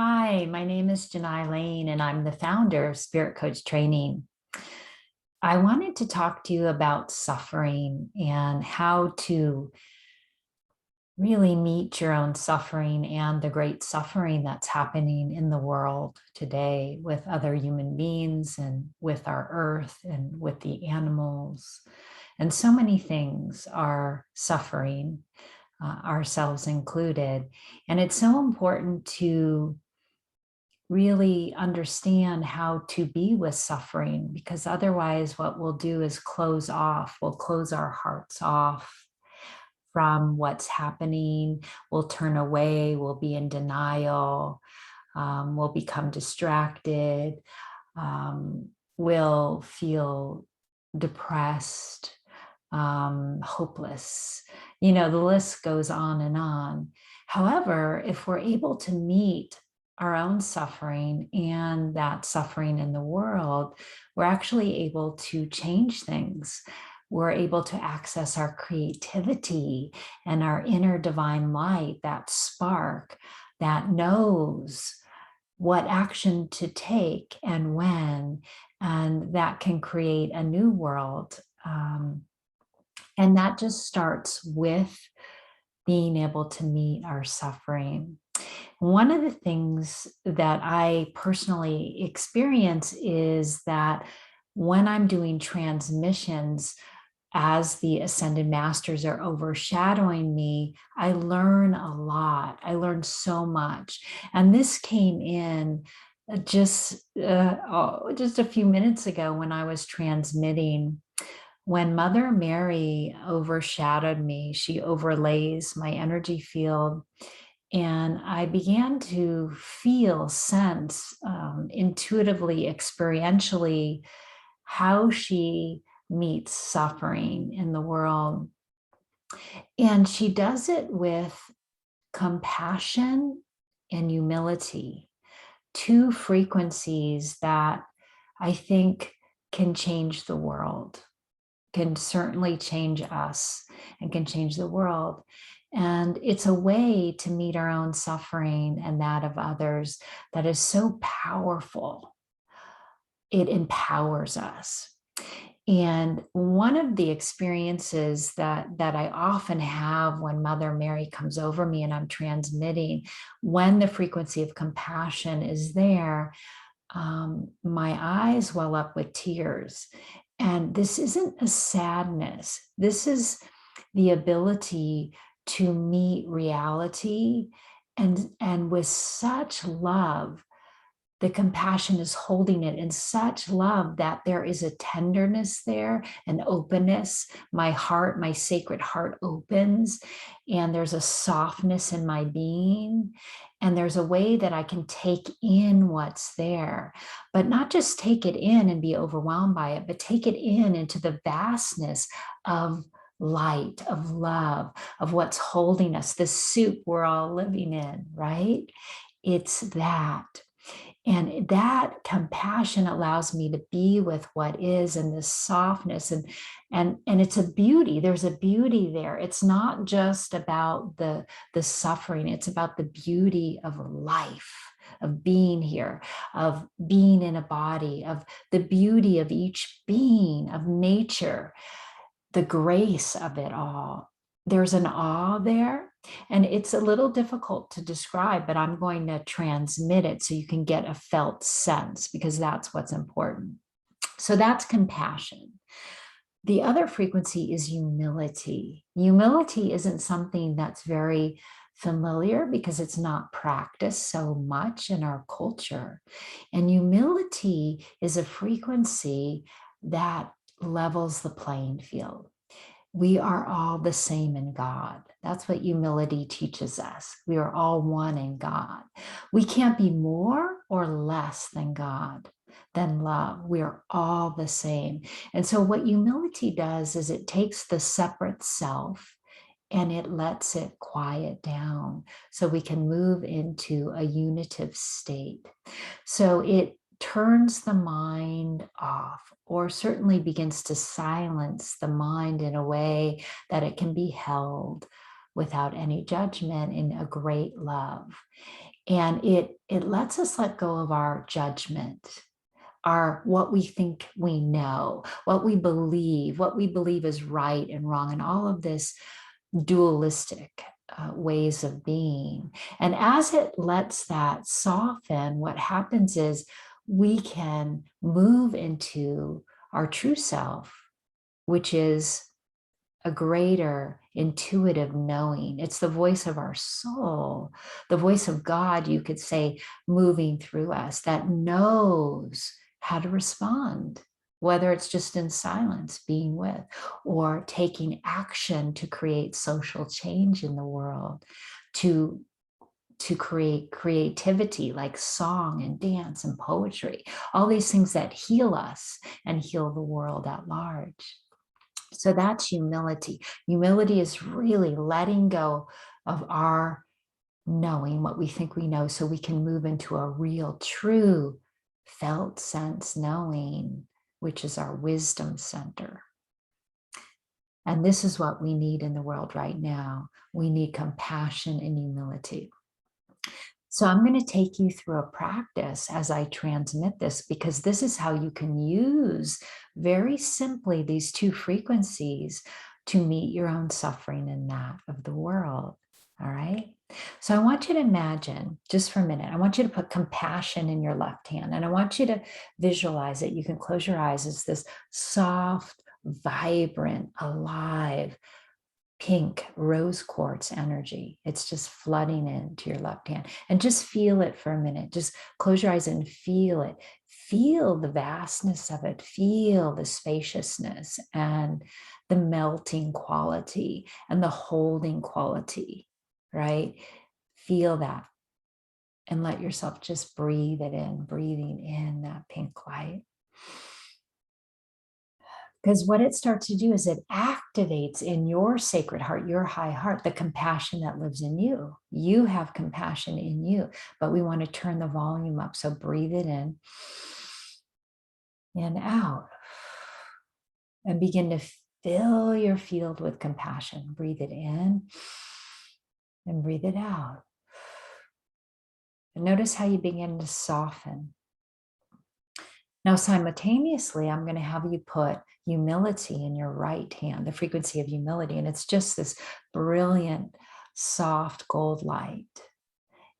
Hi, my name is Janai Lane, and I'm the founder of Spirit Coach Training. I wanted to talk to you about suffering and how to really meet your own suffering and the great suffering that's happening in the world today with other human beings and with our earth and with the animals. And so many things are suffering, ourselves included. And it's so important to really understand how to be with suffering, because otherwise what we'll do is we'll close our hearts off from what's happening. We'll turn away, we'll be in denial, we'll become distracted, we'll feel depressed, hopeless. The list goes on and on. However, if we're able to meet our own suffering and that suffering in the world, we're actually able to change things. We're able to access our creativity and our inner divine light, that spark that knows what action to take and when, and that can create a new world. And that just starts with being able to meet our suffering. One of the things that I personally experience is that when I'm doing transmissions, as the ascended masters are overshadowing me, I learn a lot. I learn so much. And this came in just a few minutes ago when I was transmitting. When Mother Mary overshadowed me, she overlays my energy field. And I began to feel, sense, intuitively, experientially, how she meets suffering in the world. And she does it with compassion and humility, two frequencies that I think can change the world, can certainly change us, and can change the world. And it's a way to meet our own suffering and that of others that is so powerful. It empowers us. And one of the experiences that I often have when Mother Mary comes over me and I'm transmitting, when the frequency of compassion is there, my eyes well up with tears. And this isn't a sadness. This is the ability to meet reality and with such love. The compassion is holding it in such love that there is a tenderness there, an openness. My heart, my sacred heart opens, and there's a softness in my being. And there's a way that I can take in what's there, but not just take it in and be overwhelmed by it, but take it in into the vastness of light, of love, of what's holding us, the soup we're all living in, right? It's that. And that compassion allows me to be with what is, and this softness, and it's a beauty. There's a beauty there. It's not just about the suffering, it's about the beauty of life, of being here, of being in a body, of the beauty of each being, of nature, the grace of it all. There's an awe there, and it's a little difficult to describe, but I'm going to transmit it so you can get a felt sense, because that's what's important. So that's compassion. The other frequency is humility. Humility isn't something that's very familiar because it's not practiced so much in our culture. And humility is a frequency that levels the playing field. We are all the same in God. That's what humility teaches us. We are all one in God. We can't be more or less than God, than love. We are all the same. And so what humility does is it takes the separate self and it lets it quiet down so we can move into a unitive state. So it turns the mind off, or certainly begins to silence the mind in a way that it can be held without any judgment, in a great love. And it lets us let go of our judgment, our what we think we know, what we believe is right and wrong, and all of this dualistic ways of being. And as it lets that soften, what happens is we can move into our true self, which is a greater intuitive knowing. It's the voice of our soul, the voice of God, you could say, moving through us, that knows how to respond, whether it's just in silence, being with, or taking action to create social change in the world, to create creativity like song and dance and poetry, all these things that heal us and heal the world at large. So that's humility. Humility is really letting go of our knowing what we think we know so we can move into a real, true, felt sense knowing, which is our wisdom center. And this is what we need in the world right now. We need compassion and humility. So I'm going to take you through a practice as I transmit this, because this is how you can use very simply these two frequencies to meet your own suffering and that of the world. All right. So I want you to imagine, just for a minute, I want you to put compassion in your left hand, and I want you to visualize it. You can close your eyes as this soft, vibrant, alive, pink rose quartz energy. It's just flooding into your left hand, and just feel it for a minute. Just close your eyes and feel it. Feel the vastness of it. Feel the spaciousness and the melting quality and the holding quality, right? Feel that and let yourself just breathe it in, breathing in that pink light. Because what it starts to do is it activates in your sacred heart, your high heart, the compassion that lives in you. You have compassion in you, but we want to turn the volume up. So breathe it in and out, and begin to fill your field with compassion. Breathe it in and breathe it out. And notice how you begin to soften. Now, simultaneously, I'm going to have you put humility in your right hand, the frequency of humility. And it's just this brilliant, soft gold light.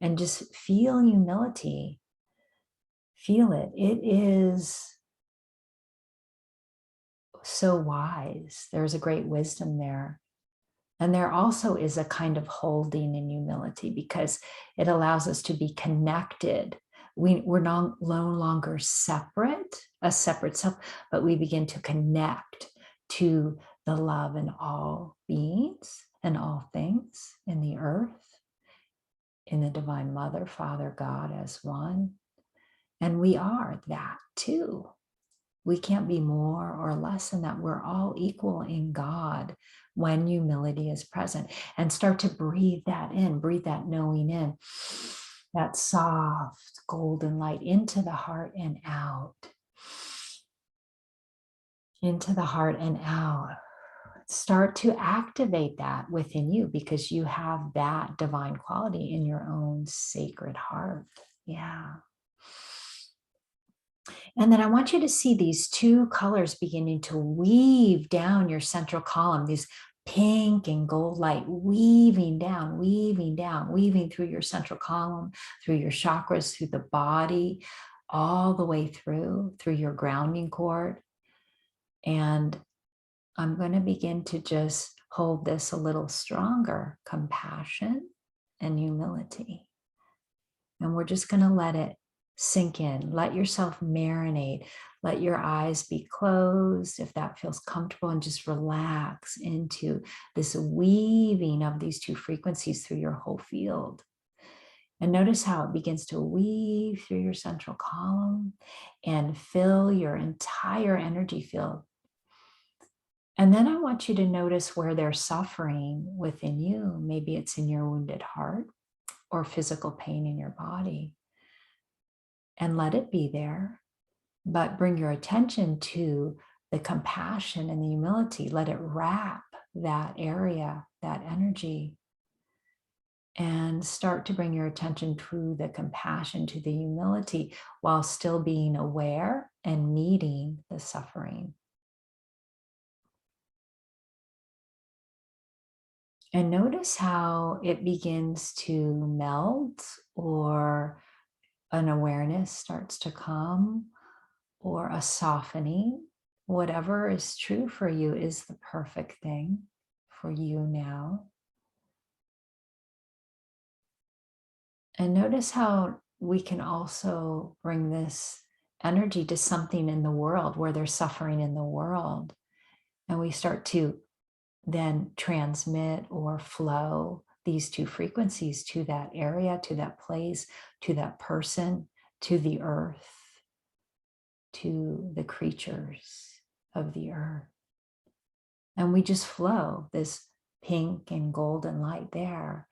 And just feel humility. Feel it. It is so wise. There's a great wisdom there. And there also is a kind of holding in humility, because it allows us to be connected. We're no longer separate, a separate self, but we begin to connect to the love in all beings and all things in the earth, in the Divine Mother, Father, God as one. And we are that too. We can't be more or less than that. We're all equal in God when humility is present. And start to breathe that in, breathe that knowing in, that soft golden light into the heart and out. Into the heart and out. Start to activate that within you, because you have that divine quality in your own sacred heart. Yeah. And then I want you to see these two colors beginning to weave down your central column, these pink and gold light weaving down, weaving through your central column, through your chakras, through the body, all the way through your grounding cord. And I'm going to begin to just hold this a little stronger, compassion and humility. And we're just going to let it sink in. Let yourself marinate. Let your eyes be closed if that feels comfortable, and just relax into this weaving of these two frequencies through your whole field. And notice how it begins to weave through your central column and fill your entire energy field. And then I want you to notice where there's suffering within you. Maybe it's in your wounded heart or physical pain in your body. And let it be there, but bring your attention to the compassion and the humility. Let it wrap that area, that energy, And start to bring your attention to the compassion, to the humility, while still being aware and meeting the suffering. And notice how it begins to melt, or an awareness starts to come, or a softening. Whatever is true for you is the perfect thing for you now. And notice how we can also bring this energy to something in the world where there's suffering in the world. And we start to then transmit or flow these two frequencies to that area, to that place, to that person, to the earth, to the creatures of the earth. And we just flow this pink and golden light there.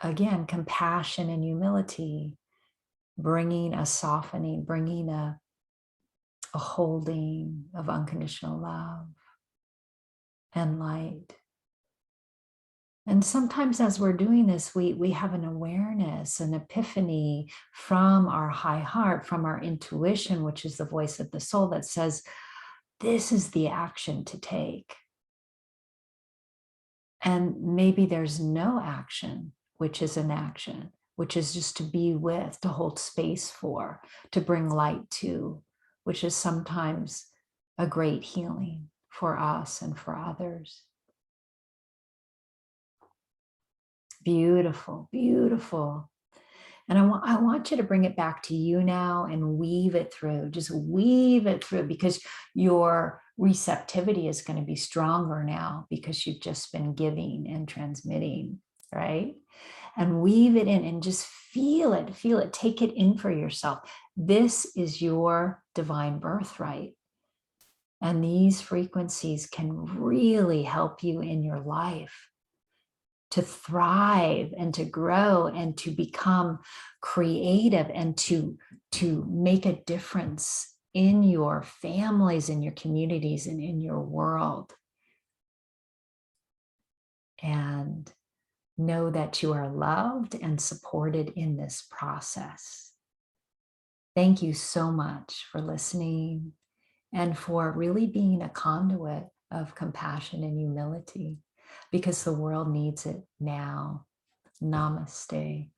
Again, compassion and humility, bringing a softening, bringing a holding of unconditional love and light. And sometimes as we're doing this, we have an awareness, an epiphany from our high heart, from our intuition, which is the voice of the soul that says, this is the action to take. And maybe there's no action, which is an action, which is just to be with, to hold space for, to bring light to, which is sometimes a great healing for us and for others. Beautiful, beautiful. And I want you to bring it back to you now and weave it through. Just weave it through, because your receptivity is going to be stronger now because you've just been giving and transmitting, right? And weave it in and just feel it, take it in for yourself. This is your divine birthright. And these frequencies can really help you in your life to thrive and to grow and to become creative and to make a difference in your families, in your communities, and in your world. And know that you are loved and supported in this process. Thank you so much for listening and for really being a conduit of compassion and humility, because the world needs it now. Namaste.